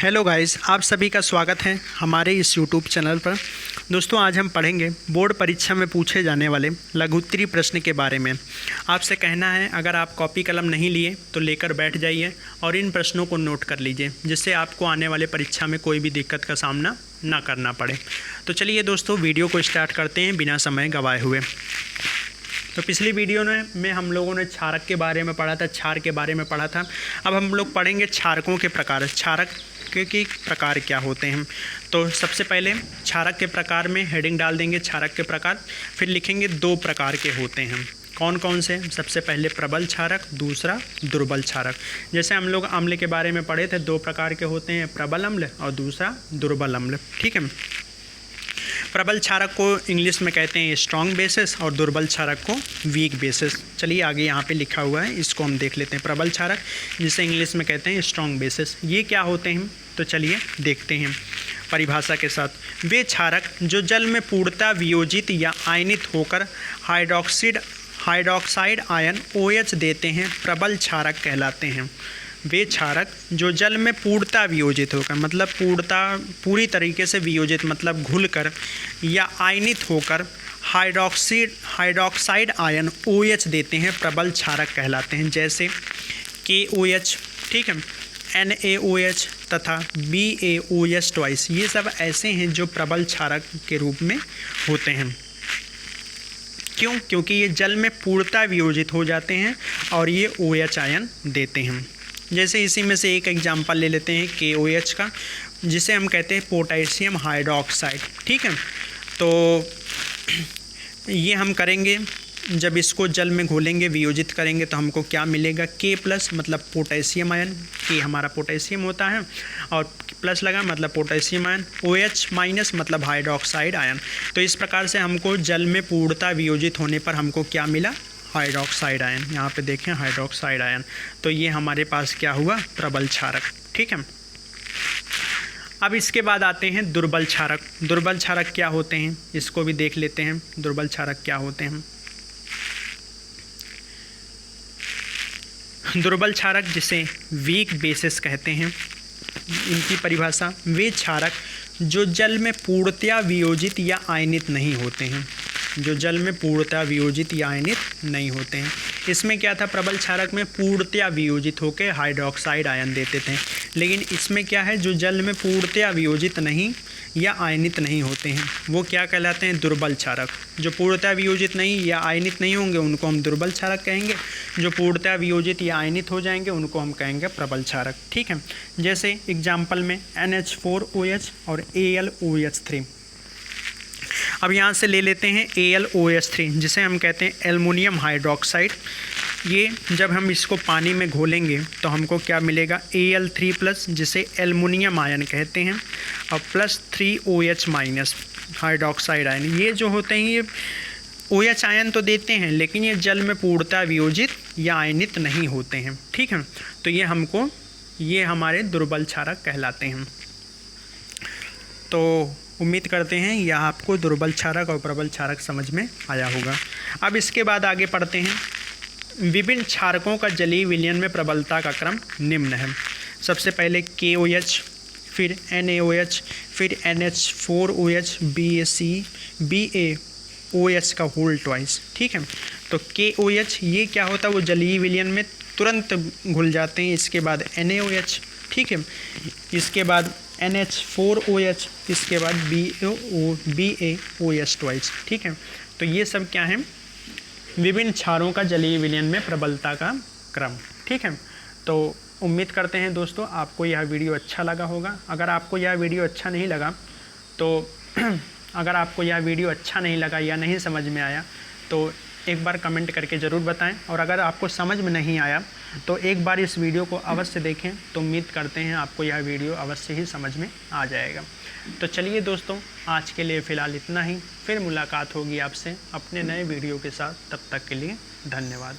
Hello guys, आप सभी का स्वागत है हमारे इस यूट्यूब चैनल पर। दोस्तों, आज हम पढ़ेंगे बोर्ड परीक्षा में पूछे जाने वाले लघुत्तरीय प्रश्न के बारे में। आपसे कहना है, अगर आप कॉपी कलम नहीं लिए तो लेकर बैठ जाइए और इन प्रश्नों को नोट कर लीजिए, जिससे आपको आने वाले परीक्षा में कोई भी दिक्कत का सामना ना करना पड़े। तो चलिए दोस्तों, वीडियो को स्टार्ट करते हैं बिना समय गंवाए हुए। तो पिछली वीडियो में हम लोगों ने क्षारक के बारे में पढ़ा था, क्षार के बारे में पढ़ा था। अब हम लोग पढ़ेंगे क्षारकों के प्रकार। क्षारक के प्रकार क्या होते हैं। तो सबसे पहले क्षारक के प्रकार में हेडिंग डाल देंगे क्षारक के प्रकार, फिर लिखेंगे दो प्रकार के होते हैं। कौन कौन से? सबसे पहले प्रबल क्षारक, दूसरा दुर्बल क्षारक। जैसे हम लोग अम्ल के बारे में पढ़े थे, दो प्रकार के होते हैं, प्रबल अम्ल और दूसरा दुर्बल अम्ल। ठीक है। प्रबल क्षारक को इंग्लिश में कहते हैं स्ट्रॉन्ग बेसिस और दुर्बल क्षारक को वीक बेसिस। चलिए आगे यहाँ पे लिखा हुआ है, इसको हम देख लेते हैं। प्रबल क्षारक जिसे इंग्लिश में कहते हैं स्ट्रॉन्ग बेसिस, ये क्या होते हैं? तो चलिए देखते हैं परिभाषा के साथ। वे क्षारक जो जल में पूर्णतः वियोजित या आयनित होकर हाइड्रॉक्साइड आयन OH देते हैं, प्रबल क्षारक कहलाते हैं। वे क्षारक जो जल में पूर्णतः वियोजित होकर, मतलब पूरी तरीके से वियोजित मतलब घुलकर या आयनित होकर हाइड्रॉक्साइड आयन OH देते हैं, प्रबल क्षारक कहलाते हैं। जैसे KOH, ठीक है, NaOH तथा BaOH ट्वाइस, ये सब ऐसे हैं जो प्रबल क्षारक के रूप में होते हैं। क्यों? क्योंकि ये जल में पूर्णतः वियोजित हो जाते हैं और ये OH आयन देते हैं। जैसे इसी में से एक एग्जाम्पल ले लेते हैं KOH का, जिसे हम कहते हैं पोटेशियम हाइड्रोक्साइड। ठीक है। तो ये हम करेंगे, जब इसको जल में घोलेंगे, वियोजित करेंगे, तो हमको क्या मिलेगा? K+ मतलब पोटेशियम आयन, K हमारा पोटेशियम होता है और प्लस लगा मतलब पोटेशियम आयन, OH- मतलब हाइड्रोक्साइड आयन। तो इस प्रकार से हमको जल में पूर्णतः वियोजित होने पर हमको क्या मिला? Hydroxide ion. यहाँ पे देखें हाइड्रोक्साइड आयन। तो ये हमारे पास क्या हुआ? प्रबल क्षारक। ठीक है। अब इसके बाद आते हैं दुर्बल क्षारक। दुर्बल क्षारक क्या होते हैं, इसको भी देख लेते हैं। दुर्बल क्षारक क्या होते हैं? दुर्बल क्षारक जिसे वीक बेसिस कहते हैं, इनकी परिभाषा, वे क्षारक जो जल में पूर्णतया वियोजित या आयनित नहीं होते हैं। जो जल में पूर्णतया वियोजित या आयनित नहीं होते हैं। इसमें क्या था? प्रबल क्षारक में पूर्णतया वियोजित होकर हाइड्रोक्साइड आयन देते थे, लेकिन इसमें क्या है? जो जल में पूर्णतया वियोजित नहीं या आयनित नहीं होते हैं, वो क्या कहलाते हैं? दुर्बल क्षारक। जो पूर्णतया वियोजित नहीं या आयनित नहीं होंगे, उनको हम दुर्बल क्षारक कहेंगे। जो पूर्णतया वियोजित या आयनित हो जाएंगे, उनको हम कहेंगे प्रबल क्षारक। ठीक है। जैसे एग्जाम्पल में NH4OH और AlOH3। अब यहाँ से ले लेते हैं AlOH3, जिसे हम कहते हैं एल्युमिनियम हाइड्रोक्साइड। ये जब हम इसको पानी में घोलेंगे तो हमको क्या मिलेगा? Al3+, जिसे एल्युमिनियम आयन कहते हैं, और +3OH- हाइड्रोक्साइड आयन। ये जो होते हैं, ये OH आयन तो देते हैं, लेकिन ये जल में पूर्णतः वियोजित या आयनित नहीं होते हैं। ठीक है। तो ये हमारे दुर्बल क्षारक कहलाते हैं। तो उम्मीद करते हैं यह आपको दुर्बल क्षारक और प्रबल क्षारक समझ में आया होगा। अब इसके बाद आगे पढ़ते हैं। विभिन्न क्षारकों का जलीय विलयन में प्रबलता का क्रम निम्न है। सबसे पहले KOH, फिर NaOH, फिर NH4OH, BaOH का होल ट्वाइस। ठीक है। तो KOH ये क्या होता है? वो जलीय विलयन में तुरंत घुल जाते हैं। इसके बाद NaOH, ठीक है, इसके बाद NH4OH, इसके बाद BaOH ट्वाइस। ठीक है। तो ये सब क्या है? विभिन्न क्षारों का जलीय विलयन में प्रबलता का क्रम। ठीक है। तो उम्मीद करते हैं दोस्तों आपको यह वीडियो अच्छा लगा होगा। अगर आपको यह वीडियो अच्छा नहीं लगा तो अगर आपको यह वीडियो अच्छा नहीं लगा या नहीं समझ में आया तो एक बार कमेंट करके ज़रूर बताएं, और अगर आपको समझ में नहीं आया तो एक बार इस वीडियो को अवश्य देखें। तो उम्मीद करते हैं आपको यह वीडियो अवश्य ही समझ में आ जाएगा। तो चलिए दोस्तों, आज के लिए फ़िलहाल इतना ही। फिर मुलाकात होगी आपसे अपने नए वीडियो के साथ। तब तक के लिए धन्यवाद।